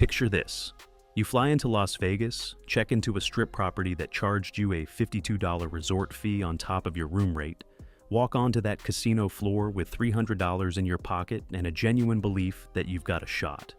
Picture this. You fly into Las Vegas, check into a strip property that charged you a $52 resort fee on top of your room rate, walk onto that casino floor with $300 in your pocket and a genuine belief that you've got a shot.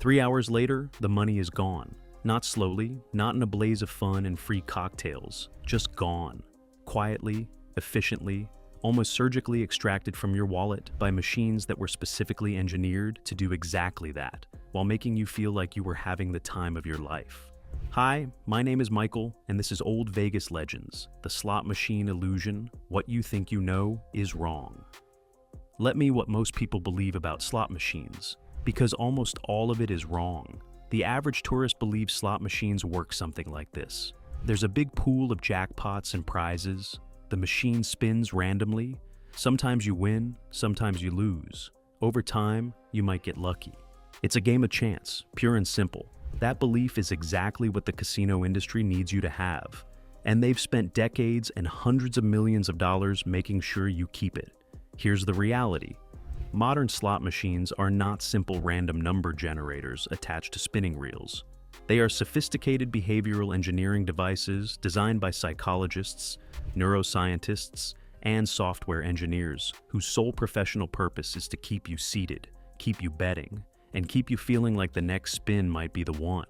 3 hours later, the money is gone. Not slowly, not in a blaze of fun and free cocktails, just gone. Quietly, efficiently, almost surgically extracted from your wallet by machines that were specifically engineered to do exactly that, while making you feel like you were having the time of your life. Hi, my name is Michael, and this is Old Vegas Legends, the slot machine illusion. What you think you know is wrong. Let me what most people believe about slot machines, because almost all of it is wrong. The average tourist believes slot machines work something like this. There's a big pool of jackpots and prizes. The machine spins randomly. Sometimes you win, sometimes you lose. Over time, you might get lucky. It's a game of chance, pure and simple. That belief is exactly what the casino industry needs you to have. And they've spent decades and hundreds of millions of dollars making sure you keep it. Here's the reality. Modern slot machines are not simple random number generators attached to spinning reels. They are sophisticated behavioral engineering devices designed by psychologists, neuroscientists, and software engineers whose sole professional purpose is to keep you seated, keep you betting, and keep you feeling like the next spin might be the one.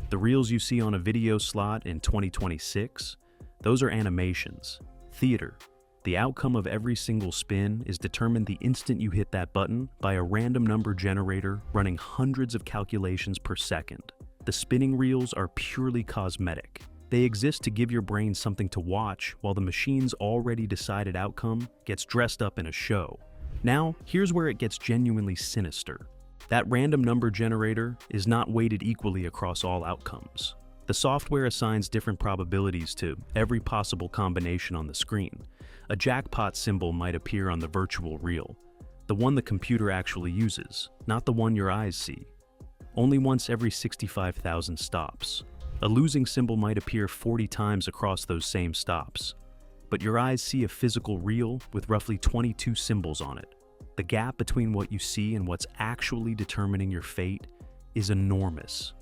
The reels you see on a video slot in 2026, those are animations, theater. The outcome of every single spin is determined the instant you hit that button by a random number generator running hundreds of calculations per second. The spinning reels are purely cosmetic. They exist to give your brain something to watch while the machine's already decided outcome gets dressed up in a show. Now, here's where it gets genuinely sinister. That random number generator is not weighted equally across all outcomes. The software assigns different probabilities to every possible combination on the screen. A jackpot symbol might appear on the virtual reel, the one the computer actually uses, not the one your eyes see. Only once every 65,000 stops. A losing symbol might appear 40 times across those same stops. But your eyes see a physical reel with roughly 22 symbols on it. The gap between what you see and what's actually determining your fate is enormous.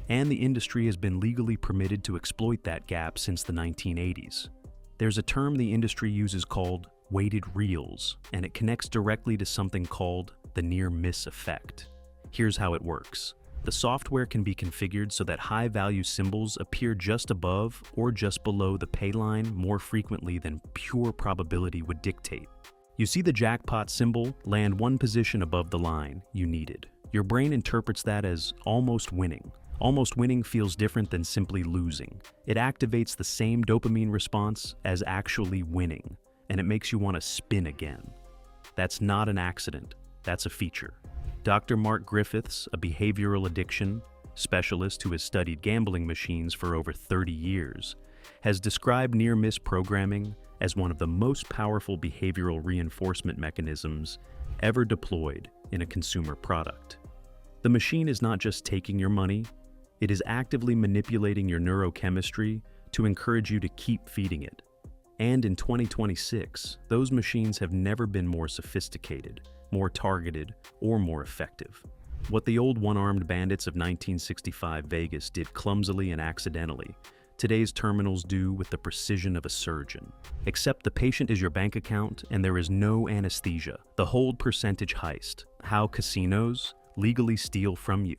And the industry has been legally permitted to exploit that gap since the 1980s. There's a term the industry uses called weighted reels, and it connects directly to something called the near-miss effect. Here's how it works. The software can be configured so that high-value symbols appear just above or just below the pay line more frequently than pure probability would dictate. You see the jackpot symbol land one position above the line you needed. Your brain interprets that as almost winning. Almost winning feels different than simply losing. It activates the same dopamine response as actually winning, and it makes you want to spin again. That's not an accident, that's a feature. Dr. Mark Griffiths, a behavioral addiction specialist who has studied gambling machines for over 30 years, has described near-miss programming as one of the most powerful behavioral reinforcement mechanisms ever deployed in a consumer product. The machine is not just taking your money, it is actively manipulating your neurochemistry to encourage you to keep feeding it. And in 2026, those machines have never been more sophisticated, more targeted, or more effective. What the old one-armed bandits of 1965 Vegas did clumsily and accidentally, today's terminals do with the precision of a surgeon. Except the patient is your bank account and there is no anesthesia. The hold percentage heist, how casinos legally steal from you.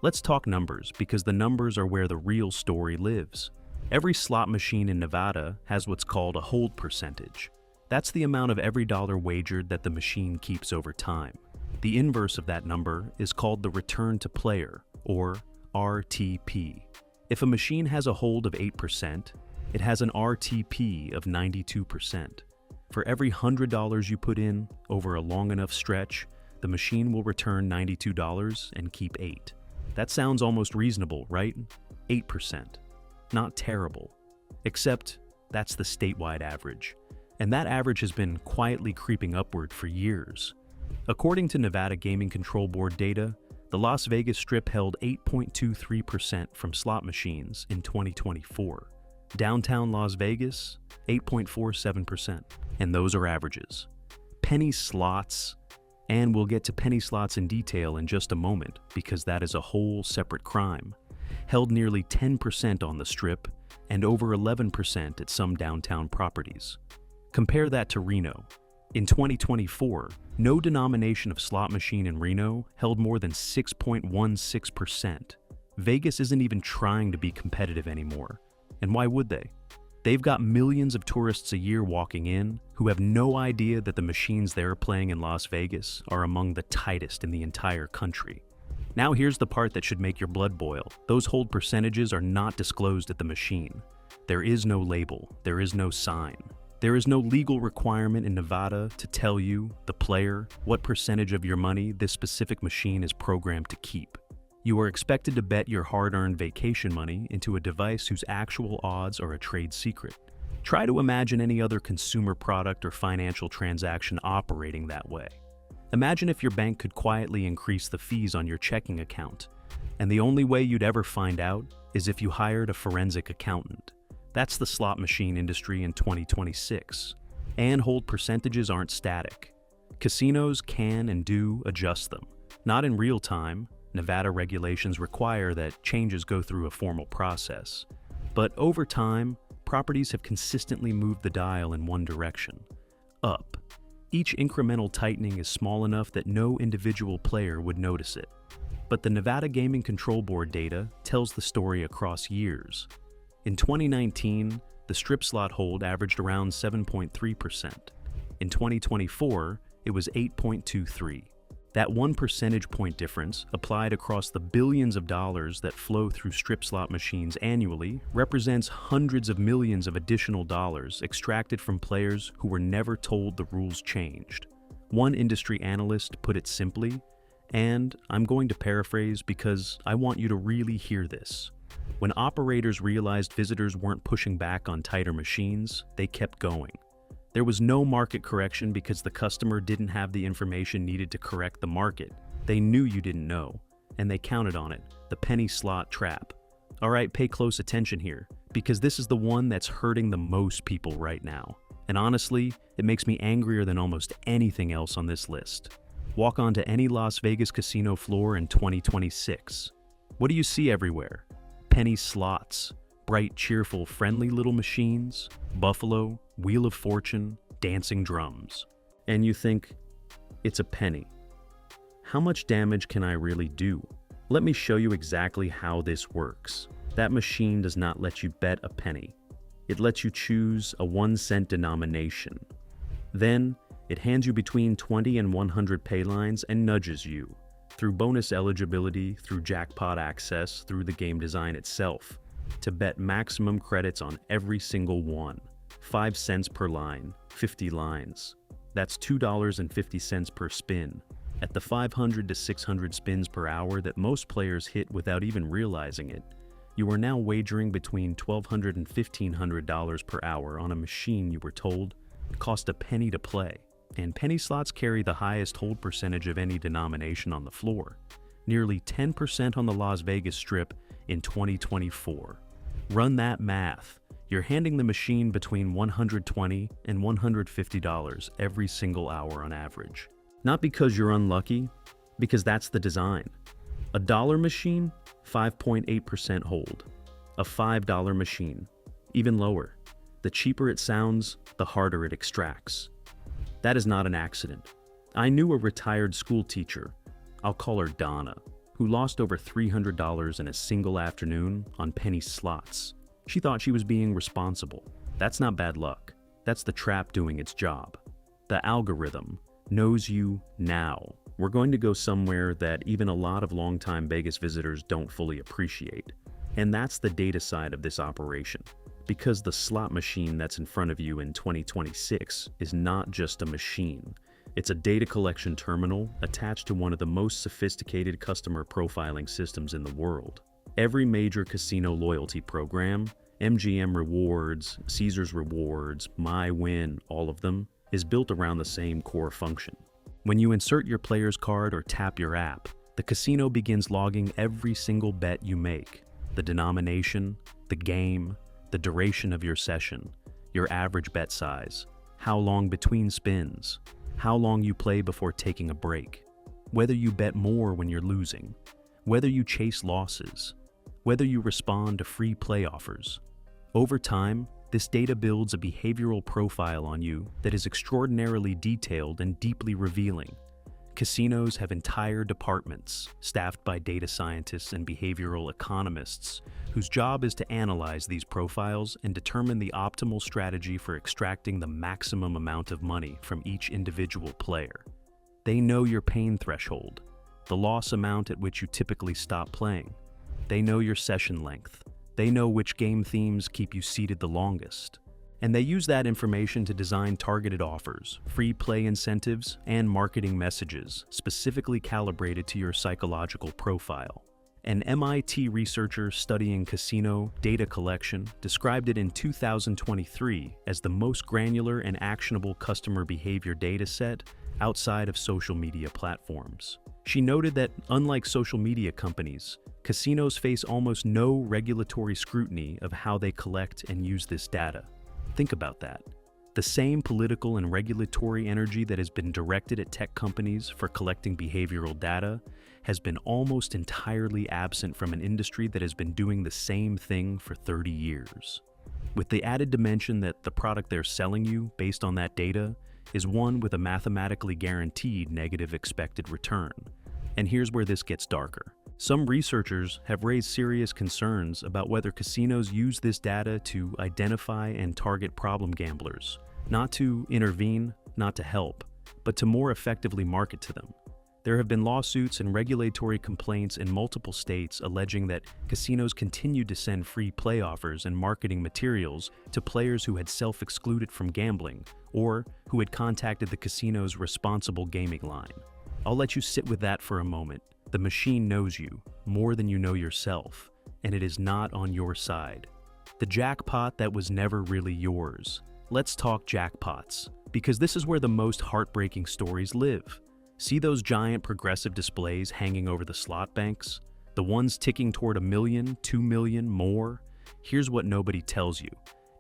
Let's talk numbers, because the numbers are where the real story lives. Every slot machine in Nevada has what's called a hold percentage. That's the amount of every dollar wagered that the machine keeps over time. The inverse of that number is called the return to player, or RTP. If a machine has a hold of 8%, it has an RTP of 92%. For every $100 you put in over a long enough stretch, the machine will return $92 and keep 8. That sounds almost reasonable, right? 8%. Not terrible. Except that's the statewide average. And that average has been quietly creeping upward for years. According to Nevada Gaming Control Board data, the Las Vegas Strip held 8.23% from slot machines in 2024. Downtown Las Vegas, 8.47%. And those are averages. Penny slots And we'll get to penny slots in detail in just a moment, because that is a whole separate crime. Held nearly 10% on the Strip, and over 11% at some downtown properties. Compare that to Reno. In 2024, no denomination of slot machine in Reno held more than 6.16%. Vegas isn't even trying to be competitive anymore. And why would they? They've got millions of tourists a year walking in who have no idea that the machines they're playing in Las Vegas are among the tightest in the entire country. Now here's the part that should make your blood boil. Those hold percentages are not disclosed at the machine. There is no label, there is no sign. There is no legal requirement in Nevada to tell you, the player, what percentage of your money this specific machine is programmed to keep. You are expected to bet your hard-earned vacation money into a device whose actual odds are a trade secret. Try to imagine any other consumer product or financial transaction operating that way. Imagine if your bank could quietly increase the fees on your checking account, and the only way you'd ever find out is if you hired a forensic accountant. That's the slot machine industry in 2026. And hold percentages aren't static. Casinos can and do adjust them. Not in real time. Nevada regulations require that changes go through a formal process. But over time, properties have consistently moved the dial in one direction, up. Each incremental tightening is small enough that no individual player would notice it. But the Nevada Gaming Control Board data tells the story across years. In 2019, the Strip slot hold averaged around 7.3%. In 2024, it was 8.23%. That 1 percentage point difference, applied across the billions of dollars that flow through Strip slot machines annually, represents hundreds of millions of additional dollars extracted from players who were never told the rules changed. One industry analyst put it simply, and I'm going to paraphrase because I want you to really hear this. When operators realized visitors weren't pushing back on tighter machines, they kept going. There was no market correction because the customer didn't have the information needed to correct the market. They knew you didn't know, and they counted on it, the penny slot trap. All right, pay close attention here, because this is the one that's hurting the most people right now. And honestly, it makes me angrier than almost anything else on this list. Walk onto any Las Vegas casino floor in 2026. What do you see everywhere? Penny slots. Bright, cheerful, friendly little machines, Buffalo, Wheel of Fortune, dancing drums. And you think, it's a penny. How much damage can I really do? Let me show you exactly how this works. That machine does not let you bet a penny. It lets you choose a 1-cent denomination. Then, it hands you between 20 and 100 pay lines and nudges you, through bonus eligibility, through jackpot access, through the game design itself, to bet maximum credits on every single one. 5 cents per line, 50 lines. That's $2.50 per spin. At the 500 to 600 spins per hour that most players hit without even realizing it, you are now wagering between $1,200 and $1,500 per hour on a machine you were told cost a penny to play. And penny slots carry the highest hold percentage of any denomination on the floor, nearly 10% on the Las Vegas Strip in 2024. Run that math. You're handing the machine between $120 and $150 every single hour on average. Not because you're unlucky, because that's the design. A dollar machine, 5.8% hold. A $5 machine, even lower. The cheaper it sounds, the harder it extracts. That is not an accident. I knew a retired school teacher, I'll call her Donna, who lost over $300 in a single afternoon on penny slots. She thought she was being responsible. That's not bad luck. That's the trap doing its job. The algorithm knows you now. We're going to go somewhere that even a lot of longtime Vegas visitors don't fully appreciate. And that's the data side of this operation. Because the slot machine that's in front of you in 2026 is not just a machine. It's a data collection terminal attached to one of the most sophisticated customer profiling systems in the world. Every major casino loyalty program, MGM Rewards, Caesars Rewards, MyWin, all of them, is built around the same core function. When you insert your player's card or tap your app, the casino begins logging every single bet you make. The denomination, the game, the duration of your session, your average bet size, how long between spins, how long you play before taking a break, whether you bet more when you're losing, whether you chase losses, whether you respond to free play offers. Over time, this data builds a behavioral profile on you that is extraordinarily detailed and deeply revealing. Casinos have entire departments staffed by data scientists and behavioral economists whose job is to analyze these profiles and determine the optimal strategy for extracting the maximum amount of money from each individual player. They know your pain threshold, the loss amount at which you typically stop playing. They know your session length. They know which game themes keep you seated the longest. And they use that information to design targeted offers, free play incentives, and marketing messages specifically calibrated to your psychological profile. An MIT researcher studying casino data collection described it in 2023 as the most granular and actionable customer behavior data set outside of social media platforms. She noted that, unlike social media companies, casinos face almost no regulatory scrutiny of how they collect and use this data. Think about that. The same political and regulatory energy that has been directed at tech companies for collecting behavioral data has been almost entirely absent from an industry that has been doing the same thing for 30 years. With the added dimension that the product they're selling you based on that data is one with a mathematically guaranteed negative expected return. And here's where this gets darker. Some researchers have raised serious concerns about whether casinos use this data to identify and target problem gamblers, not to intervene, not to help, but to more effectively market to them. There have been lawsuits and regulatory complaints in multiple states alleging that casinos continued to send free play offers and marketing materials to players who had self-excluded from gambling or who had contacted the casino's responsible gaming line. I'll let you sit with that for a moment. The machine knows you more than you know yourself, and it is not on your side. The jackpot that was never really yours. Let's talk jackpots, because this is where the most heartbreaking stories live. See those giant progressive displays hanging over the slot banks? The ones ticking toward 1 million, 2 million, more? Here's what nobody tells you.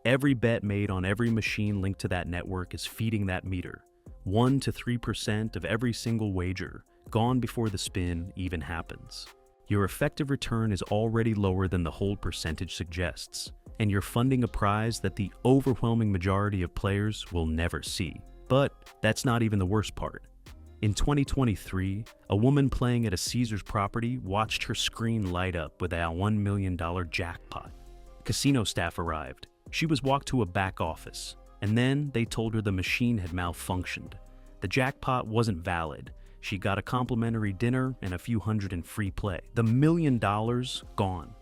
Every bet made on every machine linked to that network is feeding that meter. 1 to 3% of every single wager, gone before the spin even happens. Your effective return is already lower than the hold percentage suggests, and you're funding a prize that the overwhelming majority of players will never see. But that's not even the worst part. In 2023, a woman playing at a Caesars property watched her screen light up with a $1 million jackpot. Casino staff arrived. She was walked to a back office, and then they told her the machine had malfunctioned. The jackpot wasn't valid. She got a complimentary dinner and a few hundred in free play. The $1 million gone.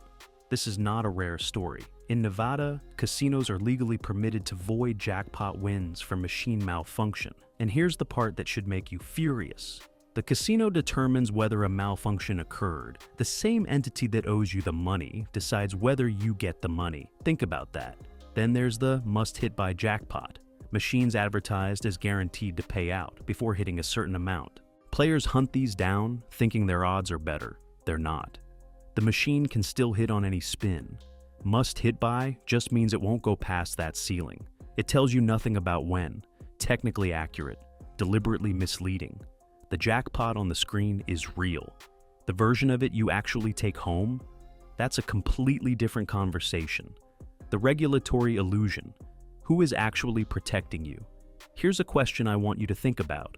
This is not a rare story. In Nevada, casinos are legally permitted to void jackpot wins for machine malfunction. And here's the part that should make you furious. The casino determines whether a malfunction occurred. The same entity that owes you the money decides whether you get the money. Think about that. Then there's the must-hit by jackpot. Machines advertised as guaranteed to pay out before hitting a certain amount. Players hunt these down, thinking their odds are better. They're not. The machine can still hit on any spin. Must hit by just means it won't go past that ceiling. It tells you nothing about when. Technically accurate, deliberately misleading. The jackpot on the screen is real. The version of it you actually take home? That's a completely different conversation. The regulatory illusion. Who is actually protecting you? Here's a question I want you to think about.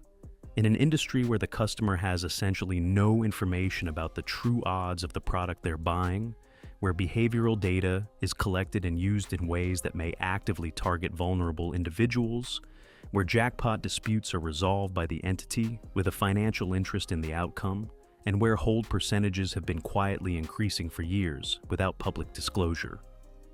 In an industry where the customer has essentially no information about the true odds of the product they're buying, where behavioral data is collected and used in ways that may actively target vulnerable individuals, where jackpot disputes are resolved by the entity with a financial interest in the outcome, and where hold percentages have been quietly increasing for years without public disclosure.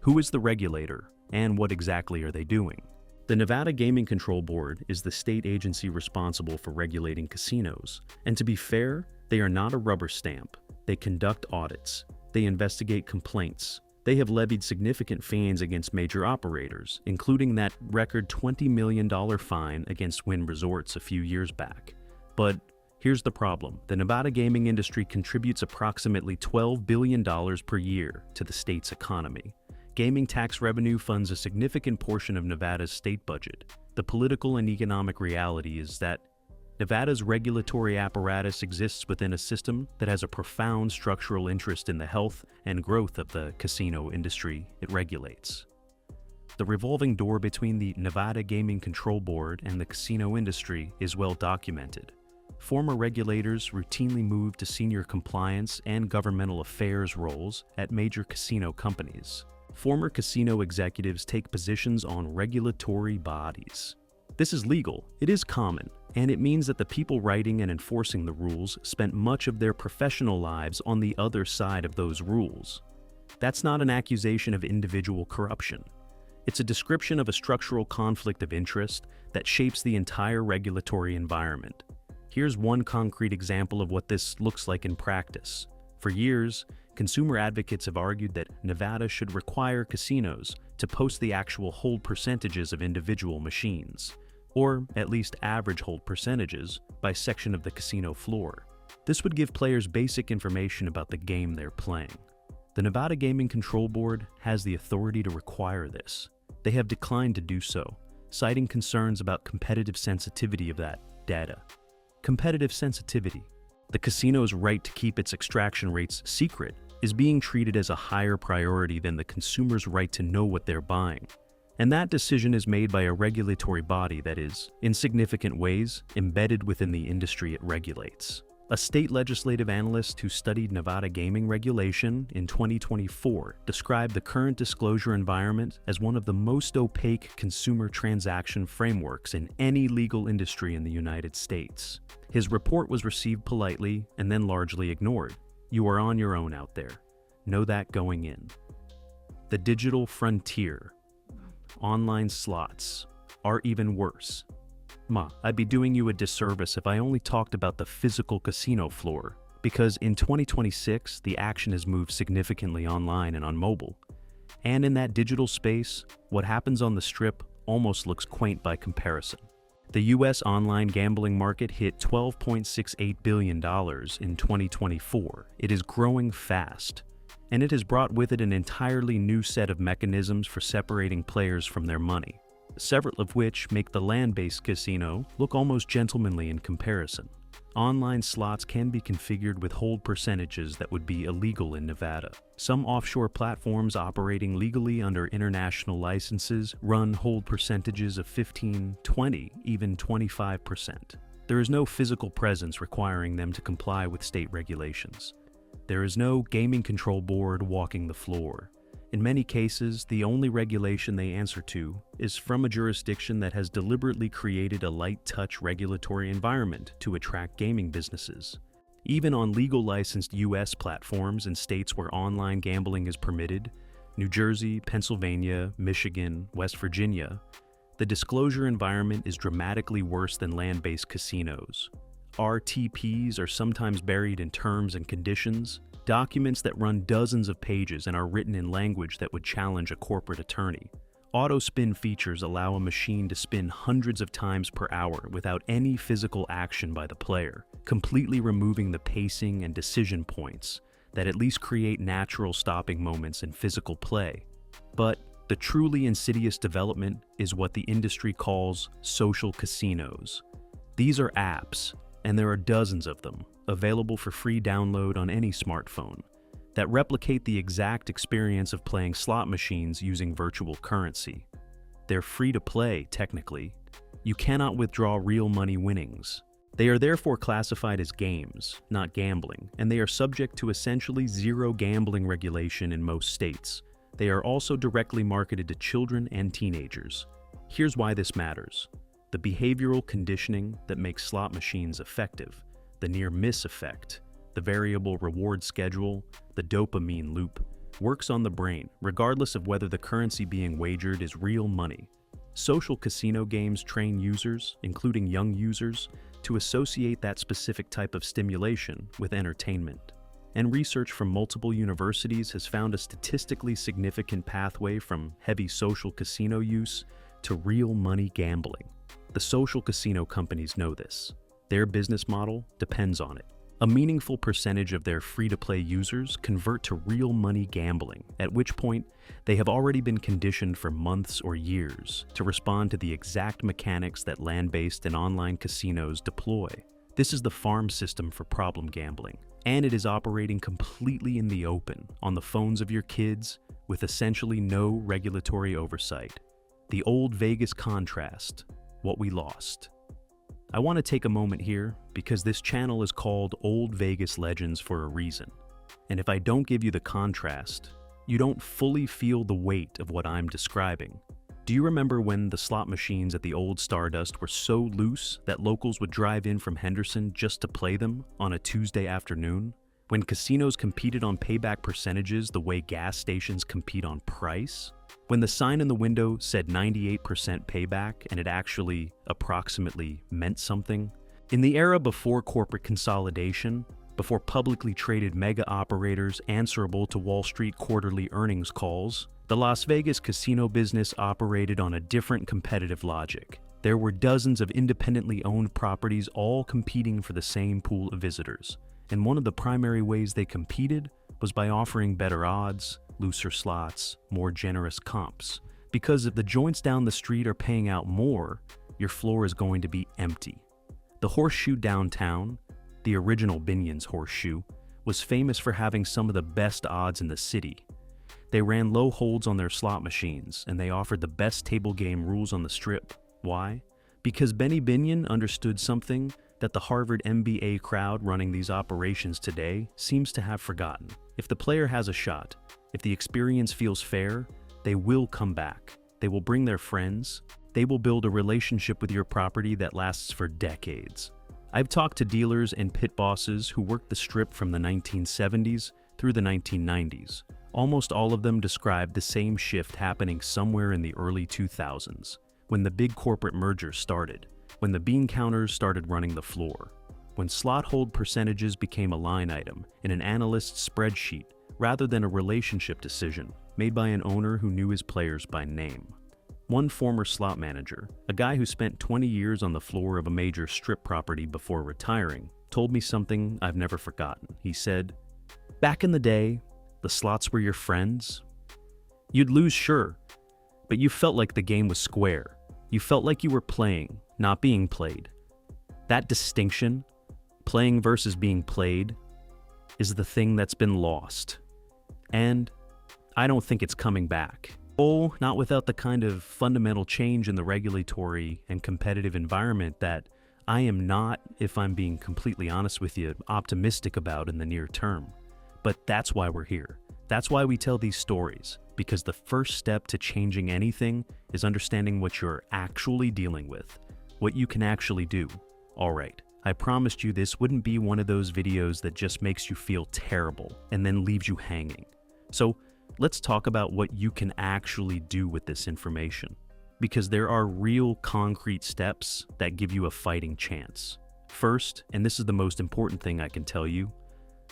Who is the regulator, and what exactly are they doing? The Nevada Gaming Control Board is the state agency responsible for regulating casinos, and to be fair, they are not a rubber stamp. They conduct audits. They investigate complaints. They have levied significant fines against major operators, including that record $20 million fine against Wynn Resorts a few years back. But here's the problem. The Nevada gaming industry contributes approximately $12 billion per year to the state's economy. Gaming tax revenue funds a significant portion of Nevada's state budget. The political and economic reality is that Nevada's regulatory apparatus exists within a system that has a profound structural interest in the health and growth of the casino industry it regulates. The revolving door between the Nevada Gaming Control Board and the casino industry is well documented. Former regulators routinely move to senior compliance and governmental affairs roles at major casino companies. Former casino executives take positions on regulatory bodies. This is legal, it is common, and it means that the people writing and enforcing the rules spent much of their professional lives on the other side of those rules. That's not an accusation of individual corruption. It's a description of a structural conflict of interest that shapes the entire regulatory environment. Here's one concrete example of what this looks like in practice. For years, consumer advocates have argued that Nevada should require casinos to post the actual hold percentages of individual machines, or at least average hold percentages, by section of the casino floor. This would give players basic information about the game they're playing. The Nevada Gaming Control Board has the authority to require this. They have declined to do so, citing concerns about competitive sensitivity of that data. Competitive sensitivity. The casino's right to keep its extraction rates secret is being treated as a higher priority than the consumer's right to know what they're buying. And that decision is made by a regulatory body that is, in significant ways, embedded within the industry it regulates. A state legislative analyst who studied Nevada gaming regulation in 2024 described the current disclosure environment as one of the most opaque consumer transaction frameworks in any legal industry in the United States. His report was received politely and then largely ignored. You are on your own out there. Know that going in. The digital frontier. Online slots are even worse. I'd be doing you a disservice if I only talked about the physical casino floor, because in 2026, the action has moved significantly online and on mobile. And in that digital space, what happens on the Strip almost looks quaint by comparison. The U.S. online gambling market hit $12.68 billion in 2024. It is growing fast, and it has brought with it an entirely new set of mechanisms for separating players from their money, several of which make the land-based casino look almost gentlemanly in comparison. Online slots can be configured with hold percentages that would be illegal in Nevada. Some offshore platforms operating legally under international licenses run hold percentages of 15, 20, even 25%. There is no physical presence requiring them to comply with state regulations. There is no gaming control board walking the floor. In many cases, the only regulation they answer to is from a jurisdiction that has deliberately created a light-touch regulatory environment to attract gaming businesses. Even on legal licensed U.S. platforms in states where online gambling is permitted, New Jersey, Pennsylvania, Michigan, West Virginia, the disclosure environment is dramatically worse than land-based casinos. RTPs are sometimes buried in terms and conditions, documents that run dozens of pages and are written in language that would challenge a corporate attorney. Auto-spin features allow a machine to spin hundreds of times per hour without any physical action by the player, completely removing the pacing and decision points that at least create natural stopping moments in physical play. But the truly insidious development is what the industry calls social casinos. These are apps, and there are dozens of them, available for free download on any smartphone, that replicate the exact experience of playing slot machines using virtual currency. They're free to play, technically. You cannot withdraw real money winnings. They are therefore classified as games, not gambling, and they are subject to essentially zero gambling regulation in most states. They are also directly marketed to children and teenagers. Here's why this matters. The behavioral conditioning that makes slot machines effective, the near-miss effect, the variable reward schedule, the dopamine loop, works on the brain, regardless of whether the currency being wagered is real money. Social casino games train users, including young users, to associate that specific type of stimulation with entertainment. And research from multiple universities has found a statistically significant pathway from heavy social casino use to real money gambling. The social casino companies know this. Their business model depends on it. A meaningful percentage of their free-to-play users convert to real money gambling, at which point they have already been conditioned for months or years to respond to the exact mechanics that land-based and online casinos deploy. This is the farm system for problem gambling, and it is operating completely in the open on the phones of your kids with essentially no regulatory oversight. The old Vegas contrast, what we lost. I want to take a moment here because this channel is called Old Vegas Legends for a reason. And if I don't give you the contrast, you don't fully feel the weight of what I'm describing. Do you remember when the slot machines at the old Stardust were so loose that locals would drive in from Henderson just to play them on a Tuesday afternoon? When casinos competed on payback percentages the way gas stations compete on price? When the sign in the window said 98% payback and it actually approximately meant something? In the era before corporate consolidation, before publicly traded mega operators answerable to Wall Street quarterly earnings calls, the Las Vegas casino business operated on a different competitive logic. There were dozens of independently owned properties all competing for the same pool of visitors, and one of the primary ways they competed was by offering better odds, looser slots, more generous comps. Because if the joints down the street are paying out more, your floor is going to be empty. The Horseshoe downtown, the original Binion's Horseshoe, was famous for having some of the best odds in the city. They ran low holds on their slot machines, and they offered the best table game rules on the strip. Why? Because Benny Binion understood something that the Harvard MBA crowd running these operations today seems to have forgotten. If the player has a shot, if the experience feels fair, they will come back. They will bring their friends. They will build a relationship with your property that lasts for decades. I've talked to dealers and pit bosses who worked the strip from the 1970s through the 1990s. Almost all of them described the same shift happening somewhere in the early 2000s, when the big corporate merger started, when the bean counters started running the floor, when slot hold percentages became a line item in an analyst's spreadsheet rather than a relationship decision made by an owner who knew his players by name. One former slot manager, a guy who spent 20 years on the floor of a major strip property before retiring, told me something I've never forgotten. He said, "Back in the day, the slots were your friends. You'd lose, sure, but you felt like the game was square. You felt like you were playing, not being played. That distinction, playing versus being played, is the thing that's been lost. And I don't think it's coming back. Oh, not without the kind of fundamental change in the regulatory and competitive environment that I am not, if I'm being completely honest with you, optimistic about in the near term. But that's why we're here. That's why we tell these stories, because the first step to changing anything is understanding what you're actually dealing with, what you can actually do. All right, I promised you this wouldn't be one of those videos that just makes you feel terrible and then leaves you hanging. So let's talk about what you can actually do with this information, because there are real concrete steps that give you a fighting chance. First, and this is the most important thing I can tell you,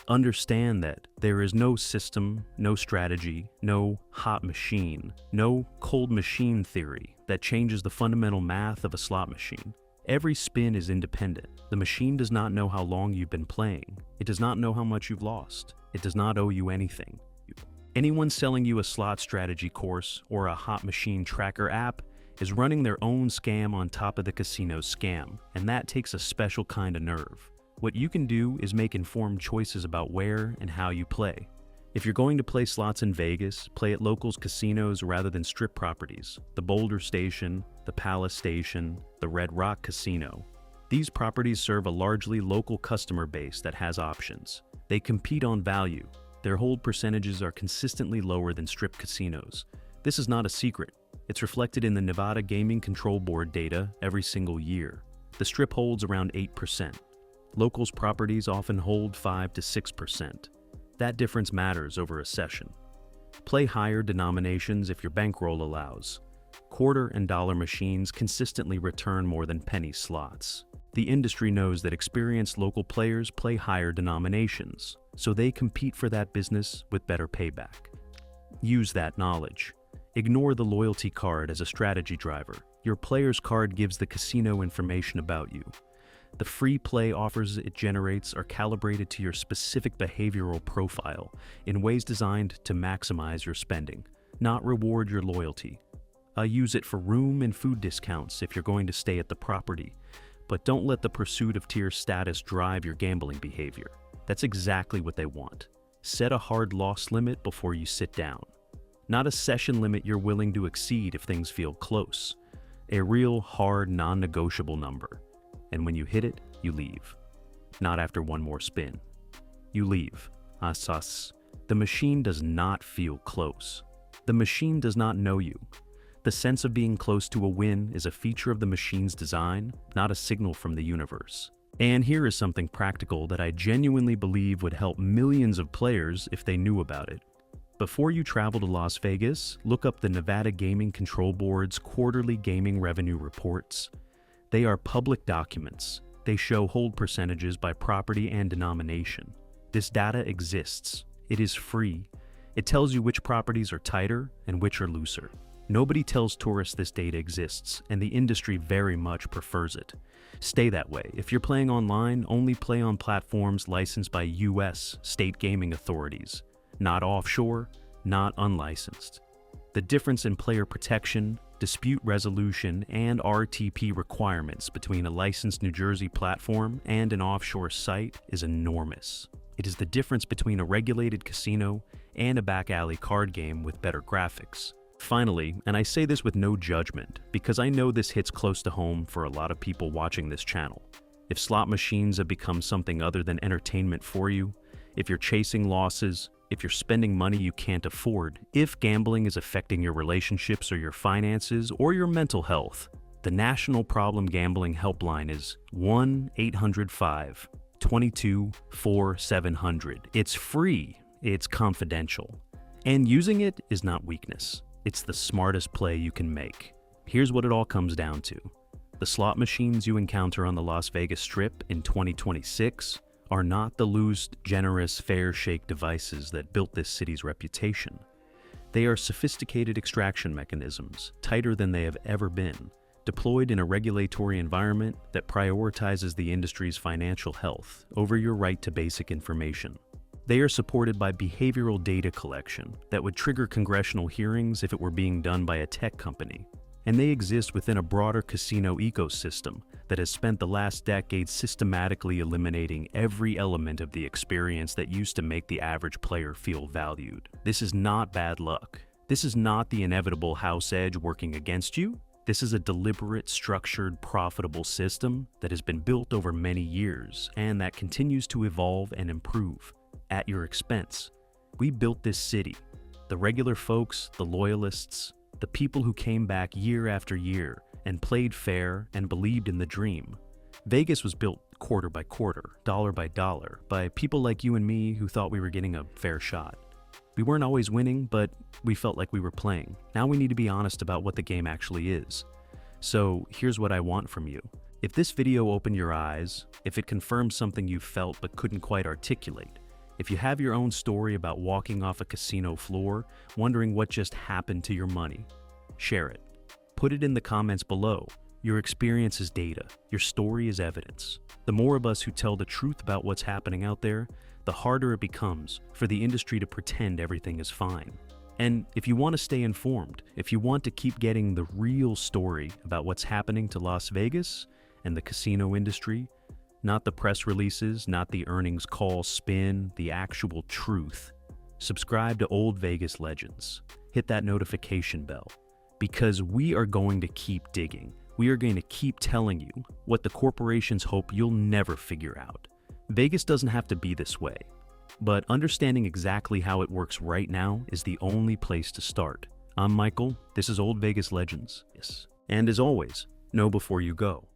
understand that there is no system, no strategy, no hot machine, no cold machine theory that changes the fundamental math of a slot machine. Every spin is independent. The machine does not know how long you've been playing. It does not know how much you've lost. It does not owe you anything. Anyone selling you a slot strategy course or a hot machine tracker app is running their own scam on top of the casino's scam, and that takes a special kind of nerve. What you can do is make informed choices about where and how you play. If you're going to play slots in Vegas, play at locals casinos rather than strip properties, the Boulder Station, the Palace Station, the Red Rock Casino. These properties serve a largely local customer base that has options. They compete on value. Their hold percentages are consistently lower than strip casinos. This is not a secret. It's reflected in the Nevada Gaming Control Board data every single year. The strip holds around 8%. Locals properties often hold 5 to 6%. That difference matters over a session. Play higher denominations if your bankroll allows. Quarter and dollar machines consistently return more than penny slots. The industry knows that experienced local players play higher denominations, so they compete for that business with better payback. Use that knowledge. Ignore the loyalty card as a strategy driver. Your player's card gives the casino information about you. The free play offers it generates are calibrated to your specific behavioral profile in ways designed to maximize your spending, not reward your loyalty. Use it for room and food discounts if you're going to stay at the property, but don't let the pursuit of tier status drive your gambling behavior. That's exactly what they want. Set a hard loss limit before you sit down. Not a session limit you're willing to exceed if things feel close. A real, hard, non-negotiable number. And when you hit it, you leave. Not after one more spin. You leave. Asas. The machine does not feel close. The machine does not know you. The sense of being close to a win is a feature of the machine's design, not a signal from the universe. And here is something practical that I genuinely believe would help millions of players if they knew about it. Before you travel to Las Vegas, look up the Nevada Gaming Control Board's quarterly gaming revenue reports. They are public documents. They show hold percentages by property and denomination. This data exists. It is free. It tells you which properties are tighter and which are looser. Nobody tells tourists this data exists, and the industry very much prefers it. Stay that way. If you're playing online, only play on platforms licensed by US state gaming authorities. Not offshore, not unlicensed. The difference in player protection, dispute resolution, and RTP requirements between a licensed New Jersey platform and an offshore site is enormous. It is the difference between a regulated casino and a back alley card game with better graphics. Finally, and I say this with no judgment, because I know this hits close to home for a lot of people watching this channel. If slot machines have become something other than entertainment for you, if you're chasing losses, if you're spending money you can't afford, if gambling is affecting your relationships or your finances or your mental health, the National Problem Gambling Helpline is 1-800-522-4700. It's free, it's confidential, and using it is not weakness. It's the smartest play you can make. Here's what it all comes down to. The slot machines you encounter on the Las Vegas Strip in 2026 are not the loose, generous, fair shake devices that built this city's reputation. They are sophisticated extraction mechanisms, tighter than they have ever been, deployed in a regulatory environment that prioritizes the industry's financial health over your right to basic information. They are supported by behavioral data collection that would trigger congressional hearings if it were being done by a tech company. And they exist within a broader casino ecosystem that has spent the last decade systematically eliminating every element of the experience that used to make the average player feel valued. This is not bad luck. This is not the inevitable house edge working against you. This is a deliberate, structured, profitable system that has been built over many years and that continues to evolve and improve. At your expense. We built this city. The regular folks, the loyalists, the people who came back year after year and played fair and believed in the dream. Vegas was built quarter by quarter, dollar by dollar, by people like you and me who thought we were getting a fair shot. We weren't always winning, but we felt like we were playing. Now we need to be honest about what the game actually is. So here's what I want from you. If this video opened your eyes, if it confirms something you felt but couldn't quite articulate, if you have your own story about walking off a casino floor, wondering what just happened to your money, share it. Put it in the comments below. Your experience is data. Your story is evidence. The more of us who tell the truth about what's happening out there, the harder it becomes for the industry to pretend everything is fine. And if you want to stay informed, if you want to keep getting the real story about what's happening to Las Vegas and the casino industry, not the press releases, not the earnings call spin, the actual truth, subscribe to Old Vegas Legends. Hit that notification bell, because we are going to keep digging. We are going to keep telling you what the corporations hope you'll never figure out. Vegas doesn't have to be this way, but understanding exactly how it works right now is the only place to start. I'm Michael, this is Old Vegas Legends. Yes. And as always, know before you go.